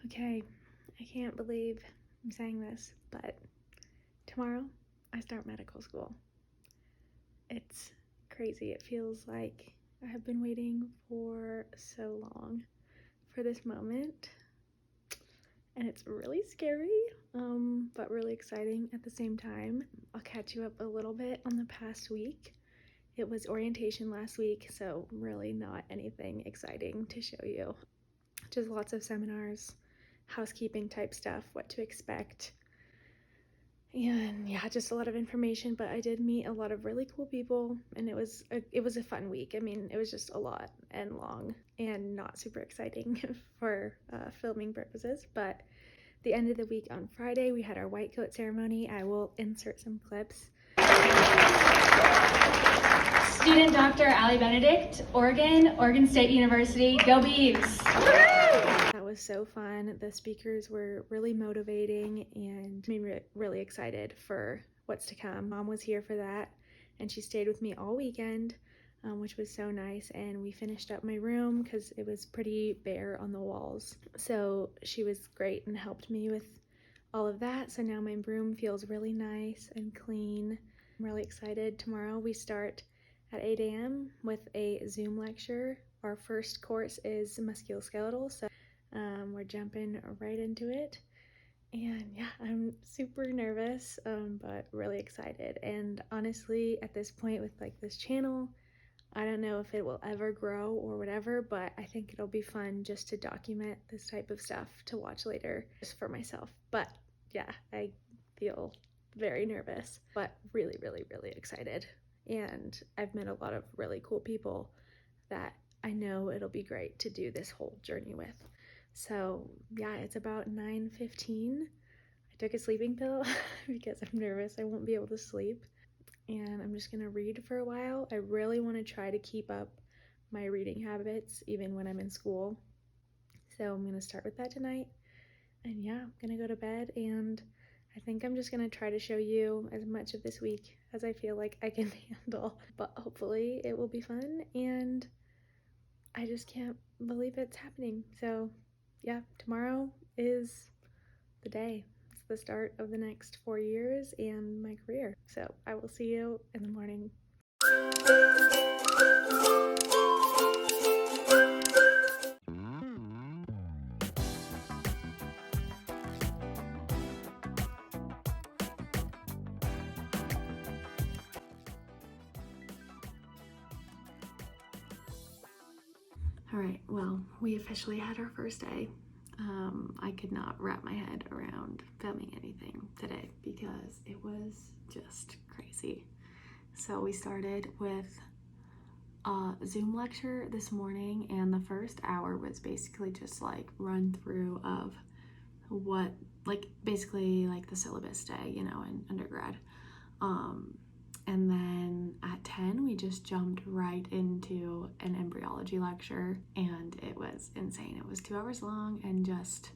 Okay, I can't believe I'm saying this, but tomorrow I start medical school. It's crazy. It feels like I have been waiting for so long for this moment, and it's really scary, but really exciting at the same time. I'll catch you up a little bit on the past week. It was orientation last week, so really not anything exciting to show you. Just lots of seminars, housekeeping type stuff, what to expect, and yeah, just a lot of information. But I did meet a lot of really cool people, and it was a fun week. I mean, it was just a lot and long and not super exciting for filming purposes. But the end of the week on Friday, we had our white coat ceremony. I will insert some clips. Student Dr. Allie Benedict, Oregon State University, go Beavs! That was so fun. The speakers were really motivating and made me really excited for what's to come. Mom was here for that, and she stayed with me all weekend, which was so nice. And we finished up my room because it was pretty bare on the walls. So she was great and helped me with all of that. So now my room feels really nice and clean. I'm really excited. Tomorrow we start at 8 a.m. with a Zoom lecture. Our first course is musculoskeletal, so we're jumping right into it. And yeah, I'm super nervous, but really excited. And honestly, at this point with like this channel, I don't know if it will ever grow or whatever, but I think it'll be fun just to document this type of stuff to watch later just for myself. But yeah, I feel very nervous, but really, really, really excited. And I've met a lot of really cool people that I know it'll be great to do this whole journey with. So yeah, it's about 9:15. I took a sleeping pill because I'm nervous I won't be able to sleep. And I'm just gonna read for a while. I really want to try to keep up my reading habits even when I'm in school. So I'm gonna start with that tonight. And yeah, I'm gonna go to bed, and I think I'm just gonna try to show you as much of this week as I feel like I can handle. But hopefully it will be fun, and I just can't believe it's happening. So yeah, tomorrow is the day. It's the start of the next 4 years and my career. So I will see you in the morning. All right, well, we officially had our first day. I could not wrap my head around filming anything today because it was just crazy. So we started with a Zoom lecture this morning, and the first hour was basically just like run through of what, like basically like the syllabus day, you know, in undergrad. And then at 10, we just jumped right into an embryology lecture, and it was insane. It was 2 hours long and just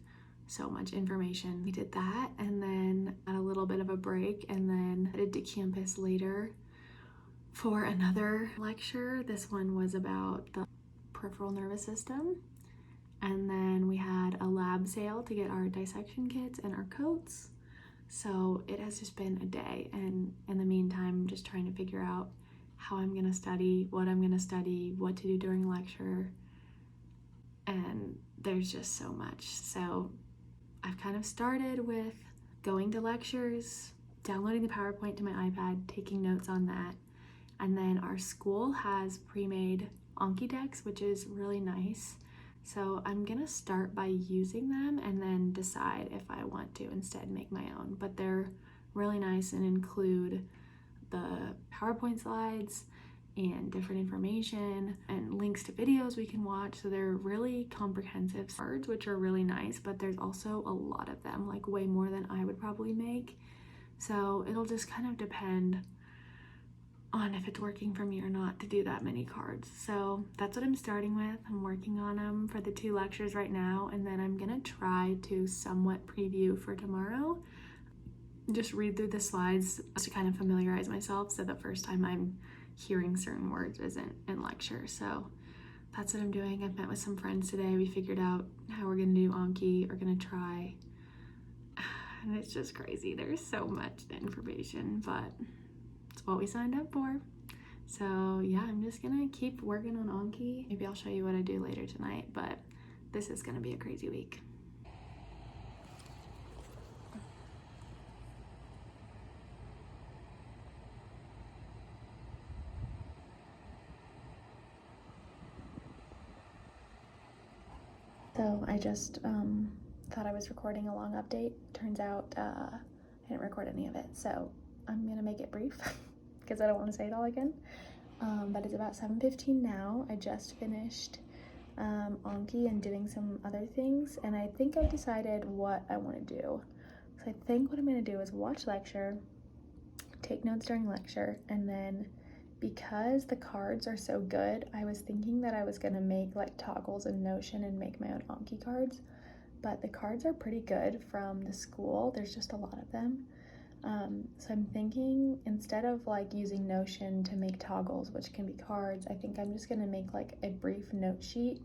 so much information. We did that, and then had a little bit of a break, and then headed to campus later for another lecture. This one was about the peripheral nervous system. And then we had a lab sale to get our dissection kits and our coats. So it has just been a day, and in the meantime, I'm just trying to figure out how I'm gonna study, what I'm gonna study, what to do during lecture, and there's just so much. So I've kind of started with going to lectures, downloading the PowerPoint to my iPad, taking notes on that, and then our school has pre-made Anki decks, which is really nice. So I'm gonna start by using them and then decide if I want to instead make my own. But they're really nice and include the PowerPoint slides and different information and links to videos we can watch. So they're really comprehensive cards, which are really nice, but there's also a lot of them, like way more than I would probably make. So it'll just kind of depend on if it's working for me or not to do that many cards. So that's what I'm starting with. I'm working on them for the 2 lectures right now, and then I'm gonna try to somewhat preview for tomorrow. Just read through the slides just to kind of familiarize myself, so the first time I'm hearing certain words isn't in lecture. So that's what I'm doing. I've met with some friends today. We figured out how we're gonna do Anki, we're gonna try. And it's just crazy. There's so much information, but it's what we signed up for. So yeah, I'm just gonna keep working on Anki. Maybe I'll show you what I do later tonight, but this is gonna be a crazy week. So I just thought I was recording a long update. Turns out I didn't record any of it, so I'm gonna make it brief because I don't want to say it all again. But it's about 7:15 now. I just finished Anki and doing some other things, and I think I've decided what I want to do. So I think what I'm gonna do is watch lecture, take notes during lecture, and then because the cards are so good, I was thinking that I was gonna make like toggles in Notion and make my own Anki cards, but the cards are pretty good from the school. There's just a lot of them. So I'm thinking instead of like using Notion to make toggles, which can be cards, I think I'm just gonna make like a brief note sheet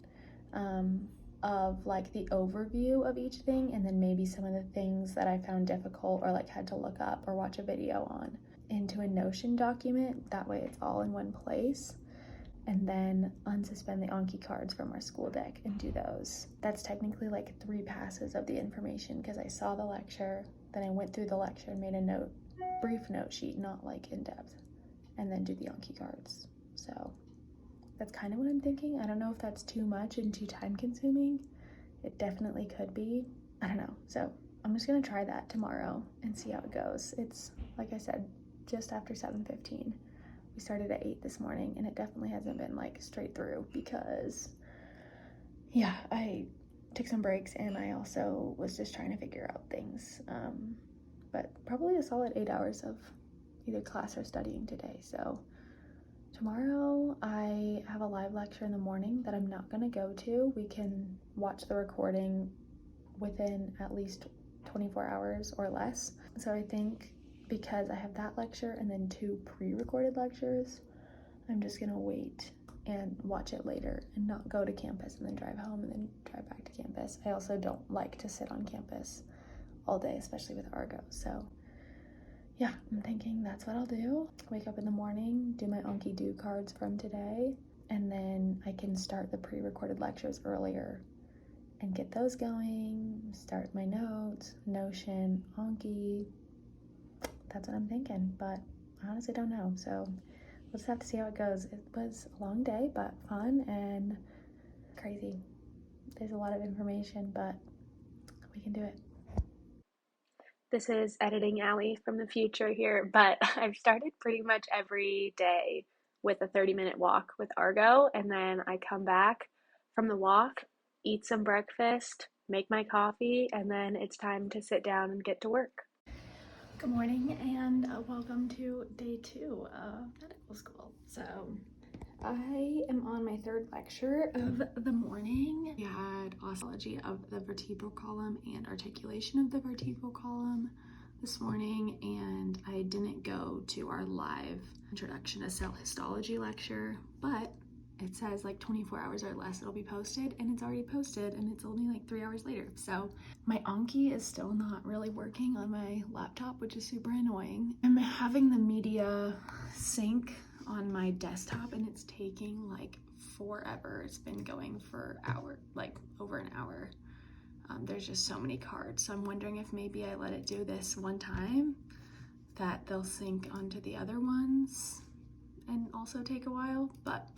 of like the overview of each thing, and then maybe some of the things that I found difficult or like had to look up or watch a video on into a Notion document. That way it's all in one place. And then unsuspend the Anki cards from our school deck and do those. That's technically like 3 passes of the information because I saw the lecture, then I went through the lecture and made a brief note sheet, not like in depth, and then do the Anki cards. So that's kind of what I'm thinking. I don't know if that's too much and too time consuming. It definitely could be. I don't know. So I'm just gonna try that tomorrow and see how it goes. It's, like I said, just after 7:15. We started at 8 this morning, and it definitely hasn't been like straight through because, yeah, I took some breaks and I also was just trying to figure out things. But probably a solid 8 hours of either class or studying today. So tomorrow I have a live lecture in the morning that I'm not gonna go to. We can watch the recording within at least 24 hours or less. So I think because I have that lecture and then 2 pre-recorded lectures, I'm just gonna wait and watch it later and not go to campus and then drive home and then drive back to campus. I also don't like to sit on campus all day, especially with Argo. So yeah, I'm thinking that's what I'll do. Wake up in the morning, do my Anki Do cards from today, and then I can start the pre-recorded lectures earlier and get those going, start my notes, Notion, Anki. That's what I'm thinking, but I honestly don't know. So we'll just have to see how it goes. It was a long day, but fun and crazy. There's a lot of information, but we can do it. This is editing Allie from the future here, but I've started pretty much every day with a 30-minute walk with Argo, and then I come back from the walk, eat some breakfast, make my coffee, and then it's time to sit down and get to work. Good morning and welcome to day 2 of medical school. So I am on my 3rd lecture of the morning. We had osteology of the vertebral column and articulation of the vertebral column this morning, and I didn't go to our live introduction to cell histology lecture, but it says like 24 hours or less it'll be posted, and it's already posted and it's only like 3 hours later. So my Anki is still not really working on my laptop, which is super annoying. I'm having the media sync on my desktop and it's taking like forever. It's been going for like over an hour. There's just so many cards. So I'm wondering if maybe I let it do this one time, that they'll sync onto the other ones and also take a while, but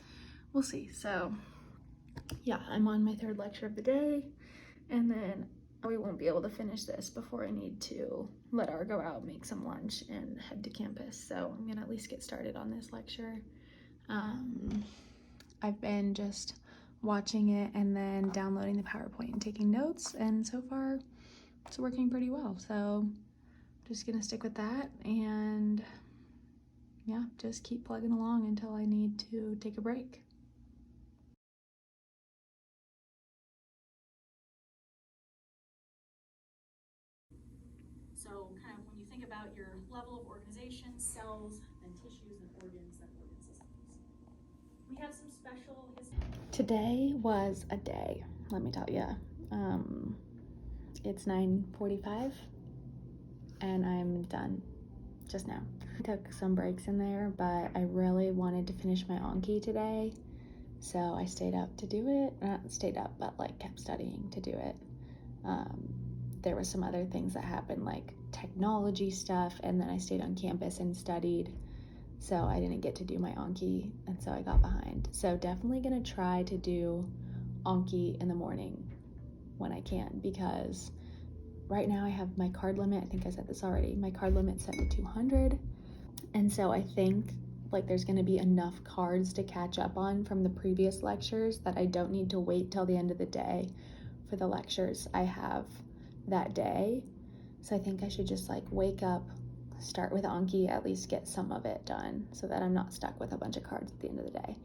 we'll see. So yeah, I'm on my 3rd lecture of the day, and then we won't be able to finish this before I need to let Argo out, make some lunch, and head to campus. So I'm gonna at least get started on this lecture. I've been just watching it and then downloading the PowerPoint and taking notes, and so far it's working pretty well. So just gonna stick with that and yeah, just keep plugging along until I need to take a break. So kind of when you think about your level of organization, cells, and tissues and organs and organ systems. We have some special Today was a day, let me tell you. It's 9:45 and I'm done just now. I took some breaks in there, but I really wanted to finish my Anki today, so I stayed up to do it. Not stayed up, but like kept studying to do it. There was some other things that happened, like technology stuff, and then I stayed on campus and studied, so I didn't get to do my Anki, and so I got behind. So definitely gonna try to do Anki in the morning when I can, because right now I have my card limit. I think I said this already. My card limit set to 200, and so I think like there's going to be enough cards to catch up on from the previous lectures that I don't need to wait till the end of the day for the lectures I have that day. So I think I should just like wake up, start with Anki, at least get some of it done so that I'm not stuck with a bunch of cards at the end of the day.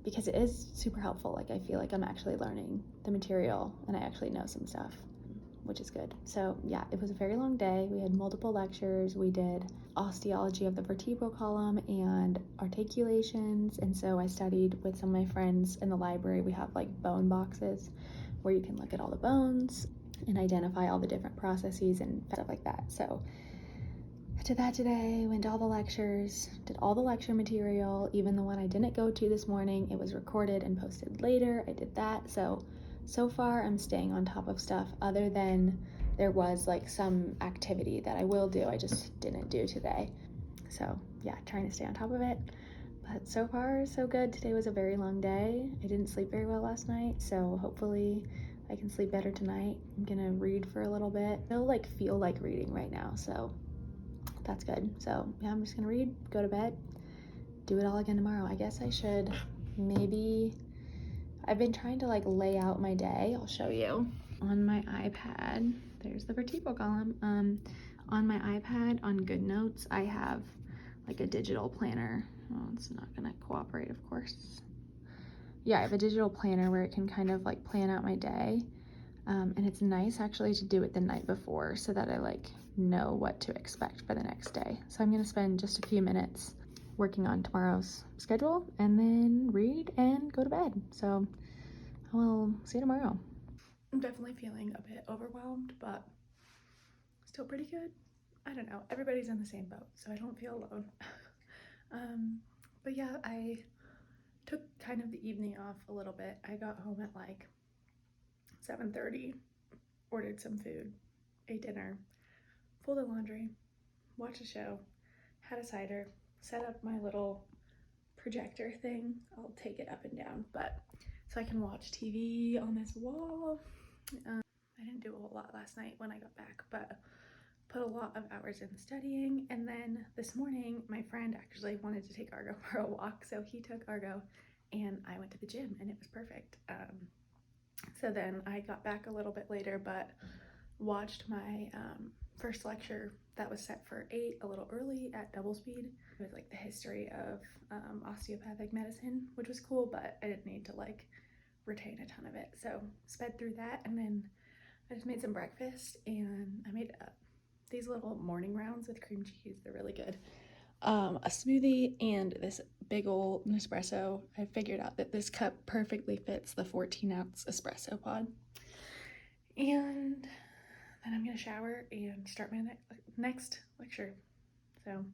Because it is super helpful. Like I feel like I'm actually learning the material and I actually know some stuff, which is good. So yeah, it was a very long day. We had multiple lectures. We did osteology of the vertebral column and articulations. And so I studied with some of my friends in the library. We have like bone boxes where you can look at all the bones and identify all the different processes and stuff like that. So I did that today, went to all the lectures, did all the lecture material. Even the one I didn't go to this morning, it was recorded and posted later. I did that. So far I'm staying on top of stuff, other than there was like some activity that I will do, I just didn't do today. So yeah, trying to stay on top of it. But so far so good. Today was a very long day. I didn't sleep very well last night, so hopefully I can sleep better tonight. I'm gonna read for a little bit. I feel like reading right now, so that's good. So yeah, I'm just gonna read, go to bed, do it all again tomorrow. I guess I should maybe, I've been trying to like lay out my day. I'll show you on my iPad. There's the vertebral column. On my iPad on GoodNotes, I have like a digital planner. Oh, it's not gonna cooperate, of course. Yeah, I have a digital planner where it can kind of like plan out my day. And it's nice actually to do it the night before so that I like know what to expect for the next day. So I'm gonna spend just a few minutes working on tomorrow's schedule and then read and go to bed. So I will see you tomorrow. I'm definitely feeling a bit overwhelmed, but still pretty good. I don't know, everybody's in the same boat, so I don't feel alone. But yeah, I took kind of the evening off a little bit. I got home at like 7:30, ordered some food, ate dinner, folded laundry, watched a show, had a cider, set up my little projector thing. I'll take it up and down, but so I can watch TV on this wall. I didn't do a whole lot last night when I got back, but put a lot of hours in studying. And then this morning, my friend actually wanted to take Argo for a walk, so he took Argo and I went to the gym and it was perfect. So then I got back a little bit later, but watched my first lecture that was set for 8 a little early at double speed. It was like the history of osteopathic medicine, which was cool, but I didn't need to like retain a ton of it. So sped through that, and then I just made some breakfast and I made these little morning rounds with cream cheese. They're really good. A smoothie and this big old Nespresso. I figured out that this cup perfectly fits the 14-ounce espresso pod. And then I'm gonna shower and start my next lecture. So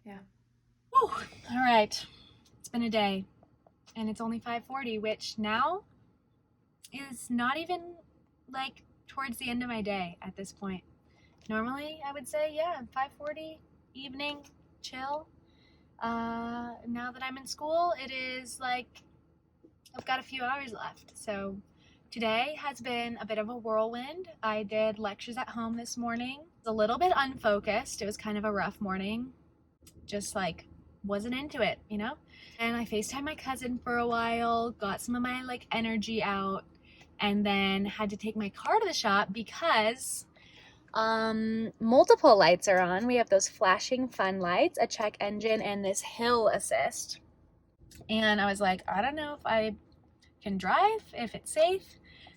yeah. Whew. All right, it's been a day and it's only 5:40, which now is not even like towards the end of my day at this point. Normally I would say, yeah, 5:40, evening, chill. Now that I'm in school, it is like I've got a few hours left. So today has been a bit of a whirlwind. I did lectures at home this morning. It was a little bit unfocused. It was kind of a rough morning. Just like wasn't into it, you know? And I FaceTimed my cousin for a while, got some of my like energy out, and then had to take my car to the shop because multiple lights are on. We have those flashing fun lights, a check engine, and this hill assist. And I was like, I don't know if I can drive, if it's safe.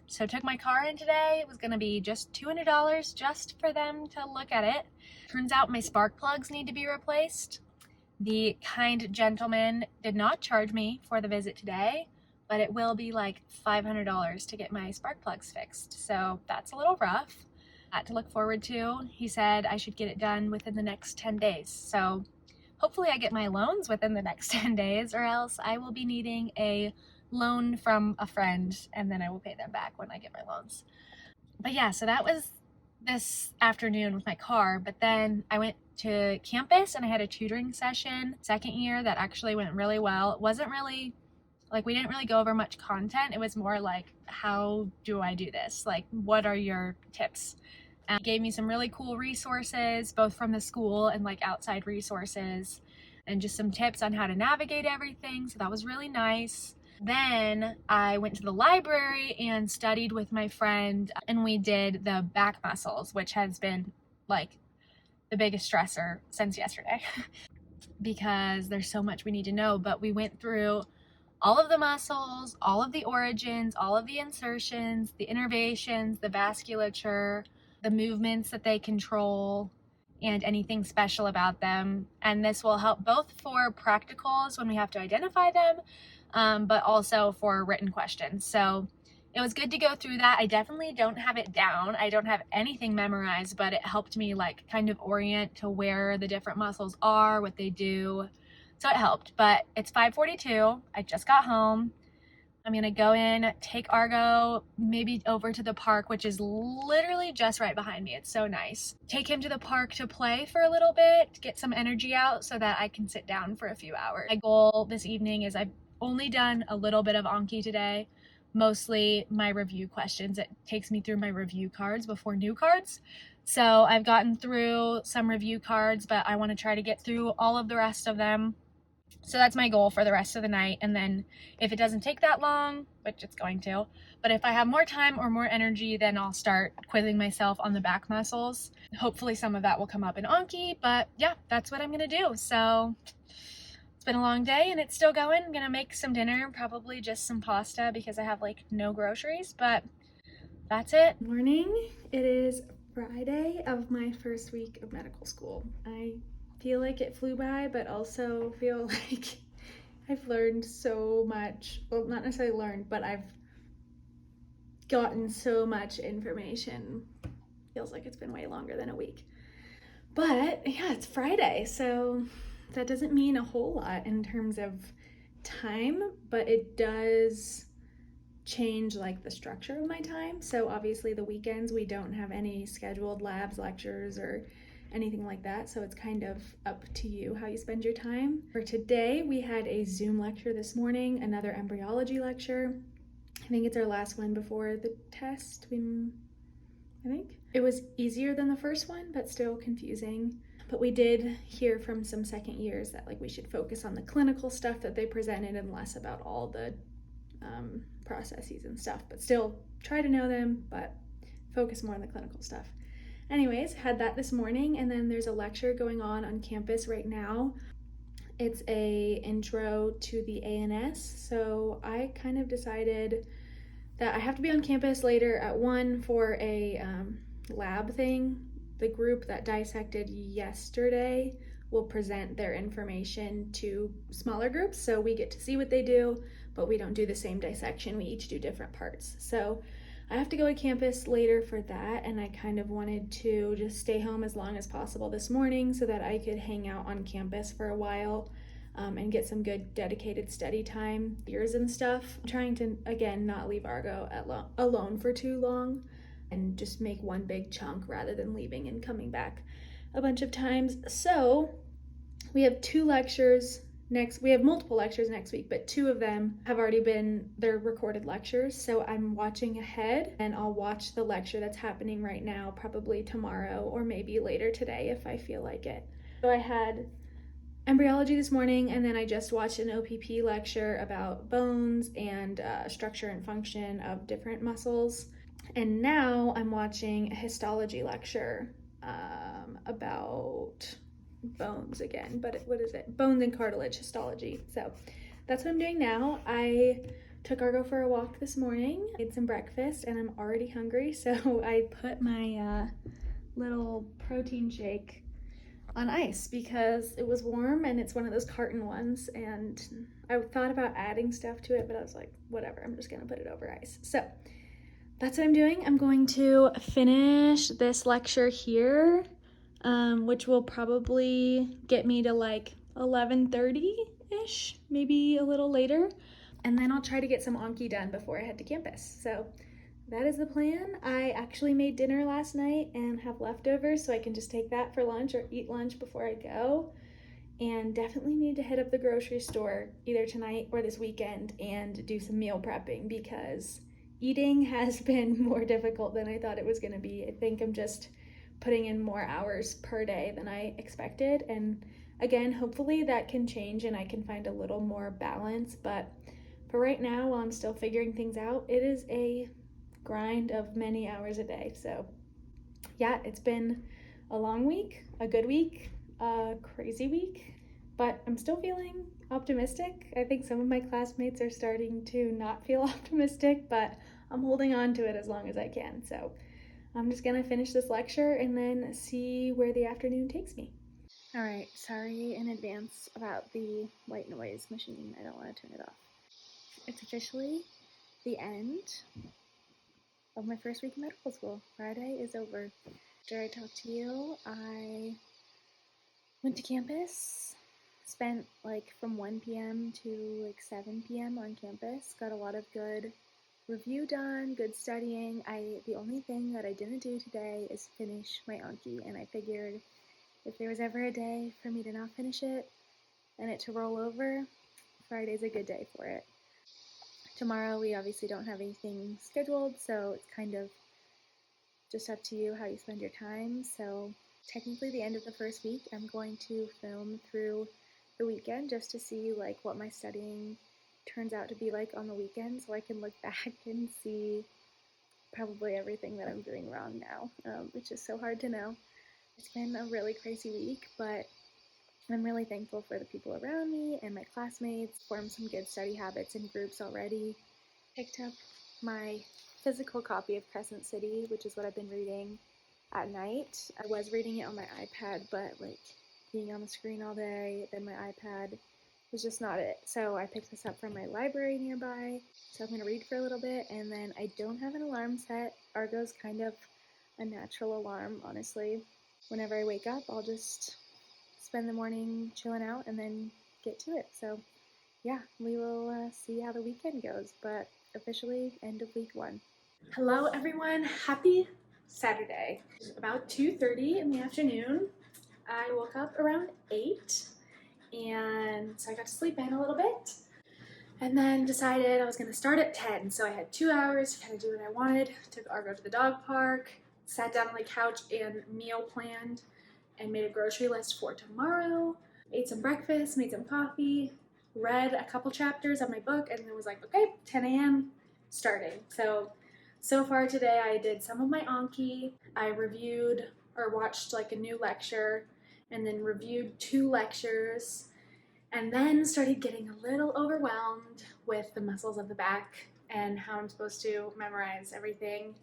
So I took my car in today. It was gonna be just $200 just for them to look at it. Turns out my spark plugs need to be replaced. The kind gentleman did not charge me for the visit today, but it will be like $500 to get my spark plugs fixed. So that's a little rough. To look forward to. He said I should get it done within the next 10 days. So hopefully I get my loans within the next 10 days, or else I will be needing a loan from a friend and then I will pay them back when I get my loans. But yeah, so that was this afternoon with my car. But then I went to campus and I had a tutoring session second year that actually went really well. It wasn't really like, we didn't really go over much content. It was more like, how do I do this? Like, what are your tips? And gave me some really cool resources, both from the school and like outside resources, and just some tips on how to navigate everything. So that was really nice. Then I went to the library and studied with my friend, and we did the back muscles, which has been like the biggest stressor since yesterday because there's so much we need to know. But we went through all of the muscles, all of the origins, all of the insertions, the innervations, the vasculature, the movements that they control, and anything special about them. And this will help both for practicals when we have to identify them, but also for written questions. So it was good to go through that. I definitely don't have it down. I don't have anything memorized, but it helped me like kind of orient to where the different muscles are, what they do. So it helped. But it's 5:42. I just got home. I'm gonna go in, take Argo maybe over to the park, which is literally just right behind me. It's so nice. Take him to the park to play for a little bit, get some energy out so that I can sit down for a few hours. My goal this evening is I've only done a little bit of Anki today, mostly my review questions. It takes me through my review cards before new cards. So I've gotten through some review cards, but I want to try to get through all of the rest of them. So that's my goal for the rest of the night. And then if it doesn't take that long, which it's going to, but if I have more time or more energy, then I'll start quizzing myself on the back muscles. Hopefully some of that will come up in Anki, but yeah, that's what I'm gonna do. So it's been a long day and it's still going. I'm gonna make some dinner, probably just some pasta because I have like no groceries, but that's it. Morning. It is Friday of my first week of medical school. I feel like it flew by, but also feel like I've learned so much. Well, not necessarily learned, but I've gotten so much information. Feels like it's been way longer than a week. But yeah, it's Friday, so that doesn't mean a whole lot in terms of time, but it does change like the structure of my time. So obviously the weekends we don't have any scheduled labs, lectures, or anything like that, so it's kind of up to you how you spend your time. For today we had a Zoom lecture this morning, another embryology lecture. I think it's our last one before the test. I think it was easier than the first one, but still confusing. But we did hear from some second years that like we should focus on the clinical stuff that they presented and less about all the processes and stuff, but still try to know them, but focus more on the clinical stuff. Anyways, had that this morning, and then there's a lecture going on campus right now. It's a intro to the ANS, so I kind of decided that I have to be on campus later at 1 for a lab thing. The group that dissected yesterday will present their information to smaller groups, so we get to see what they do, but we don't do the same dissection. We each do different parts. So I have to go to campus later for that, and I kind of wanted to just stay home as long as possible this morning so that I could hang out on campus for a while and get some good dedicated study time, years and stuff. I'm trying to, again, not leave Argo alone for too long and just make one big chunk rather than leaving and coming back a bunch of times. So we have we have multiple lectures next week, but 2 of them have already been, they're recorded lectures. So I'm watching ahead and I'll watch the lecture that's happening right now, probably tomorrow or maybe later today if I feel like it. So I had embryology this morning, and then I just watched an OPP lecture about bones and structure and function of different muscles. And now I'm watching a histology lecture about bones again, but what is it? Bones and cartilage histology. So that's what I'm doing now. I took Argo for a walk this morning, ate some breakfast, and I'm already hungry. So I put my little protein shake on ice because it was warm and it's one of those carton ones, and I thought about adding stuff to it, but I was like, whatever, I'm just gonna put it over ice. So that's what I'm doing. I'm going to finish this lecture here, which will probably get me to like 11:30-ish, maybe a little later. And then I'll try to get some Anki done before I head to campus. So that is the plan. I actually made dinner last night and have leftovers, so I can just take that for lunch or eat lunch before I go. And definitely need to hit up the grocery store either tonight or this weekend and do some meal prepping because eating has been more difficult than I thought it was going to be. I think I'm just putting in more hours per day than I expected. And again, hopefully that can change and I can find a little more balance. But for right now, while I'm still figuring things out, it is a grind of many hours a day. So yeah, it's been a long week, a good week, a crazy week, but I'm still feeling optimistic. I think some of my classmates are starting to not feel optimistic, but I'm holding on to it as long as I can. So I'm just gonna finish this lecture and then see where the afternoon takes me. All right, sorry in advance about the white noise machine. I don't want to turn it off. It's officially the end of my first week in medical school. Friday is over. After I talked to you, I went to campus, spent like from 1 p.m. to like 7 p.m. on campus, got a lot of good review done, good studying. The only thing that I didn't do today is finish my Anki, and I figured if there was ever a day for me to not finish it and it to roll over, Friday's a good day for it. Tomorrow we obviously don't have anything scheduled, so it's kind of just up to you how you spend your time. So technically the end of the first week, I'm going to film through the weekend just to see like what my studying turns out to be like on the weekend, so I can look back and see probably everything that I'm doing wrong now, which is so hard to know. It's been a really crazy week, but I'm really thankful for the people around me and my classmates. Formed some good study habits in groups already. Picked up my physical copy of Crescent City, which is what I've been reading at night. I was reading it on my iPad, but like being on the screen all day, then my iPad was just not it. So I picked this up from my library nearby. So I'm going to read for a little bit, and then I don't have an alarm set. Argo's kind of a natural alarm, honestly. Whenever I wake up, I'll just spend the morning chilling out and then get to it. So yeah, we will see how the weekend goes, but officially end of week 1. Hello everyone, happy Saturday. It's about 2:30 in the afternoon. I woke up around 8, and so I got to sleep in a little bit and then decided I was going to start at 10. So I had 2 hours to kind of do what I wanted. Took Argo to the dog park, sat down on the couch and meal planned and made a grocery list for tomorrow. Ate some breakfast, made some coffee, read a couple chapters of my book, and then was like, okay, 10 a.m. starting. So far today I did some of my Anki. I reviewed or watched like a new lecture and then reviewed 2 lectures and then started getting a little overwhelmed with the muscles of the back and how I'm supposed to memorize everything.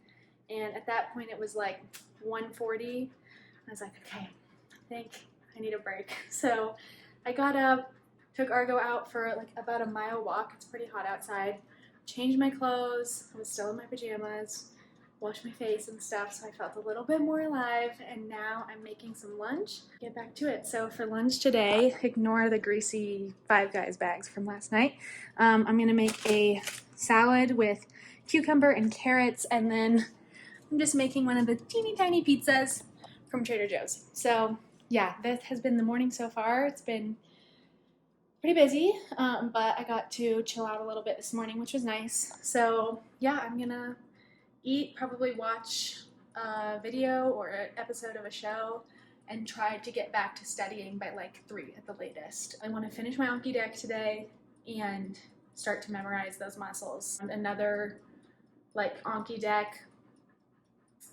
And at that point it was like 1:40. I was like, okay, I think I need a break. So I got up, took Argo out for like about a mile walk. It's pretty hot outside. Changed my clothes. I was still in my pajamas. Washed my face and stuff, so I felt a little bit more alive, and now I'm making some lunch. Get back to it. So for lunch today, ignore the greasy Five Guys bags from last night. I'm gonna make a salad with cucumber and carrots, and then I'm just making one of the teeny tiny pizzas from Trader Joe's. So yeah, this has been the morning so far. It's been pretty busy, but I got to chill out a little bit this morning, which was nice. So yeah, I'm gonna eat, probably watch a video or an episode of a show, and try to get back to studying by like 3 at the latest. I want to finish my Anki deck today and start to memorize those muscles. Another like Anki deck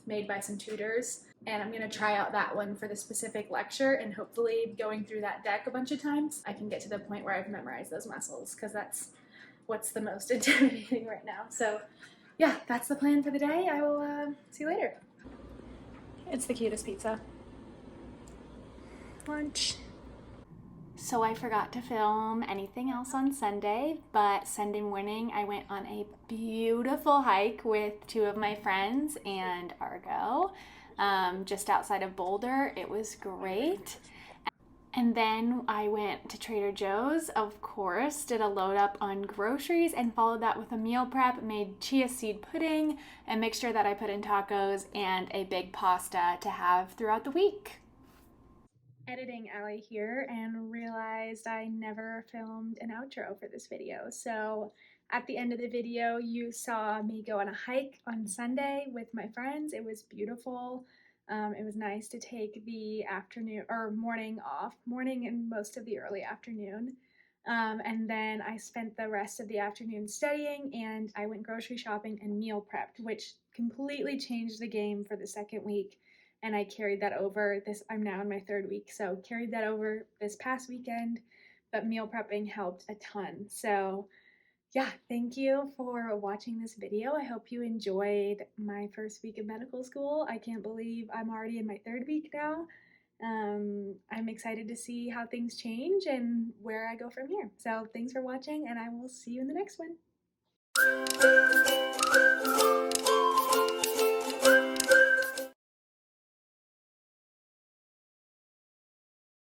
made by some tutors, and I'm going to try out that one for the specific lecture, and hopefully going through that deck a bunch of times I can get to the point where I've memorized those muscles, because that's what's the most intimidating right now. So yeah, that's the plan for the day. I will see you later. It's the cutest pizza. lunch. So I forgot to film anything else on Sunday, but Sunday morning I went on a beautiful hike with two of my friends and Argo, just outside of Boulder. It was great. And then I went to Trader Joe's, of course, did a load up on groceries and followed that with a meal prep, made chia seed pudding, a mixture that I put in tacos, and a big pasta to have throughout the week. Editing Allie here and realized I never filmed an outro for this video. So at the end of the video, you saw me go on a hike on Sunday with my friends. It was beautiful. It was nice to take the afternoon or morning off, morning and most of the early afternoon. And then I spent the rest of the afternoon studying, and I went grocery shopping and meal prepped, which completely changed the game for the second week. And I carried that over this, I'm now in my third week, so carried that over this past weekend, but meal prepping helped a ton. So yeah, thank you for watching this video. I hope you enjoyed my first week of medical school. I can't believe I'm already in my third week now. I'm excited to see how things change and where I go from here. So thanks for watching, and I will see you in the next one.